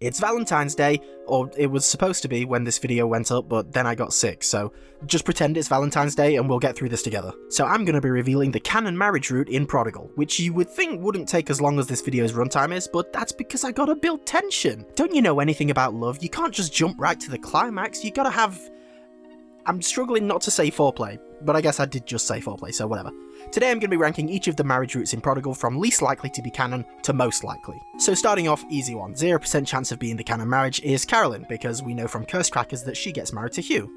It's Valentine's Day, or it was supposed to be when this video went up, but then I got sick, so just pretend it's Valentine's Day and we'll get through this together. So I'm going to be revealing the canon marriage route in Prodigal, which you would think wouldn't take as long as this video's runtime is, but that's because I gotta build tension. Don't you know anything about love? You can't just jump right to the climax, you gotta have... I'm struggling not to say foreplay, but I guess I did just say foreplay, so whatever. Today I'm going to be ranking each of the marriage routes in Prodigal from least likely to be canon to most likely. So starting off, easy one, 0% chance of being the canon marriage is Carolyn, because we know from Curse Crackers that she gets married to Hugh.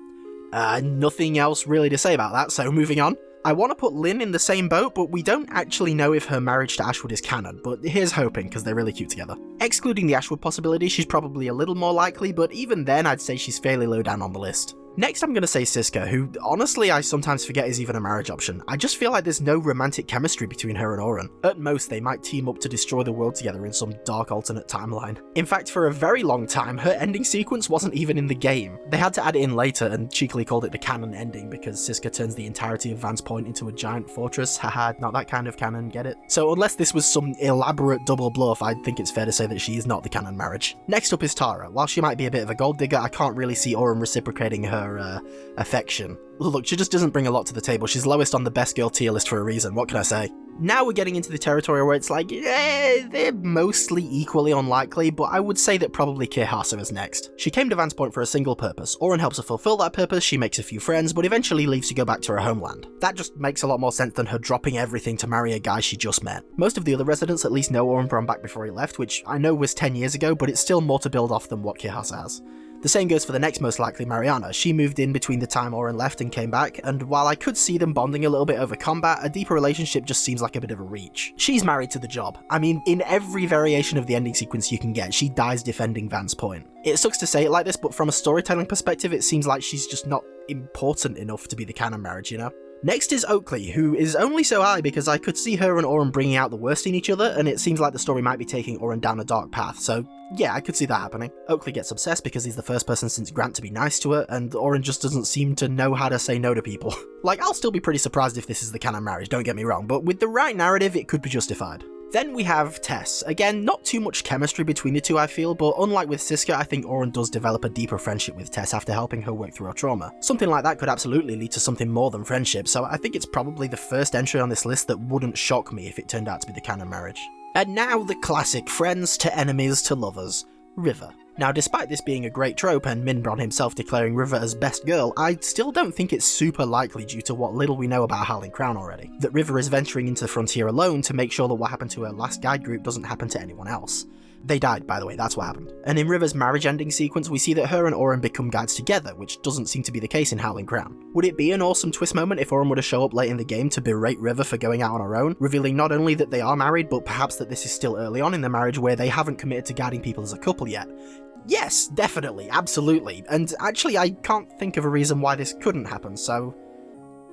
Nothing else really to say about that, so moving on. I want to put Lynn in the same boat, but we don't actually know if her marriage to Ashwood is canon, but here's hoping, because they're really cute together. Excluding the Ashwood possibility, she's probably a little more likely, but even then I'd say she's fairly low down on the list. Next I'm going to say Siska, who honestly I sometimes forget is even a marriage option. I just feel like there's no romantic chemistry between her and Oren. At most they might team up to destroy the world together in some dark alternate timeline. In fact, for a very long time her ending sequence wasn't even in the game. They had to add it in later and cheekily called it the canon ending because Siska turns the entirety of Vance Point into a giant fortress. Haha, not that kind of canon, get it? So unless this was some elaborate double bluff, I think it's fair to say that she is not the canon marriage. Next up is Tara. While she might be a bit of a gold digger, I can't really see Oren reciprocating her affection. Look, she just doesn't bring a lot to the table. She's lowest on the best girl tier list for a reason, what can I say? Now we're getting into the territory where it's like, they're mostly equally unlikely, but I would say that probably Kirhasa is next. She came to Vance Point for a single purpose. Oren helps her fulfill that purpose, she makes a few friends, but eventually leaves to go back to her homeland. That just makes a lot more sense than her dropping everything to marry a guy she just met. Most of the other residents at least know Oren from back before he left, which I know was 10 years ago, but it's still more to build off than what Kirhasa has. The same goes for the next most likely, Mariana. She moved in between the time Oren left and came back, and while I could see them bonding a little bit over combat, a deeper relationship just seems like a bit of a reach. She's married to the job. I mean, in every variation of the ending sequence you can get, she dies defending Vance Point. It sucks to say it like this, but from a storytelling perspective, it seems like she's just not important enough to be the canon marriage, you know? Next is Oakley, who is only so high because I could see her and Oren bringing out the worst in each other, and it seems like the story might be taking Oren down a dark path, so yeah, I could see that happening. Oakley gets obsessed because he's the first person since Grant to be nice to her, and Oren just doesn't seem to know how to say no to people. Like, I'll still be pretty surprised if this is the canon marriage, don't get me wrong, but with the right narrative, it could be justified. Then we have Tess. Again, not too much chemistry between the two I feel, but unlike with Siska, I think Oren does develop a deeper friendship with Tess after helping her work through her trauma. Something like that could absolutely lead to something more than friendship, so I think it's probably the first entry on this list that wouldn't shock me if it turned out to be the canon marriage. And now the classic friends to enemies to lovers, River. Now, despite this being a great trope and Minbron himself declaring River as best girl, I still don't think it's super likely due to what little we know about Howling Crown already. That River is venturing into the frontier alone to make sure that what happened to her last guide group doesn't happen to anyone else. They died, by the way, that's what happened. And in River's marriage ending sequence, we see that her and Oren become guides together, which doesn't seem to be the case in Howling Crown. Would it be an awesome twist moment if Oren were to show up late in the game to berate River for going out on her own, revealing not only that they are married, but perhaps that this is still early on in their marriage where they haven't committed to guiding people as a couple yet? Yes, definitely, absolutely, and actually I can't think of a reason why this couldn't happen, so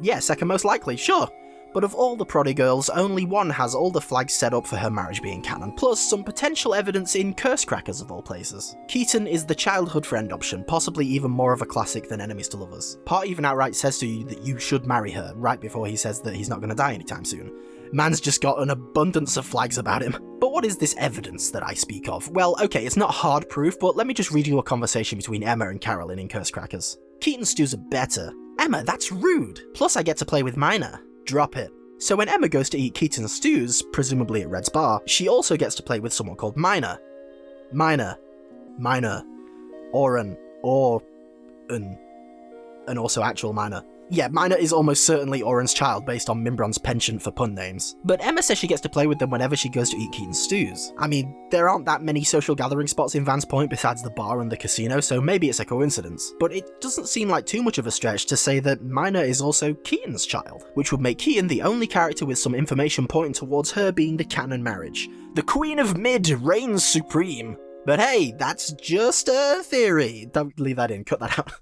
yeah, second most likely, sure. But of all the Prodigals, only one has all the flags set up for her marriage being canon, plus some potential evidence in Curse Crackers of all places. Keaton is the childhood friend option, possibly even more of a classic than enemies to lovers. Part even outright says to you that you should marry her, right before he says that he's not going to die anytime soon. Man's just got an abundance of flags about him. But what is this evidence that I speak of? Well, okay, it's not hard proof, but let me just read you a conversation between Emma and Carolyn in Curse Crackers. Keaton's stews are better. Emma, that's rude. Plus I get to play with Mina. Drop it. So when Emma goes to eat Keaton's stews, presumably at Red's bar, she also gets to play with someone called Mina. Oren, and also actual Mina. Yeah, Mina is almost certainly Oren's child based on Minbron's penchant for pun names. But Emma says she gets to play with them whenever she goes to eat Keaton's stews. I mean, there aren't that many social gathering spots in Vance Point besides the bar and the casino, so maybe it's a coincidence. But it doesn't seem like too much of a stretch to say that Mina is also Keaton's child, which would make Keaton the only character with some information pointing towards her being the canon marriage. The Queen of Mid reigns supreme. But hey, that's just a theory. Don't leave that in, cut that out.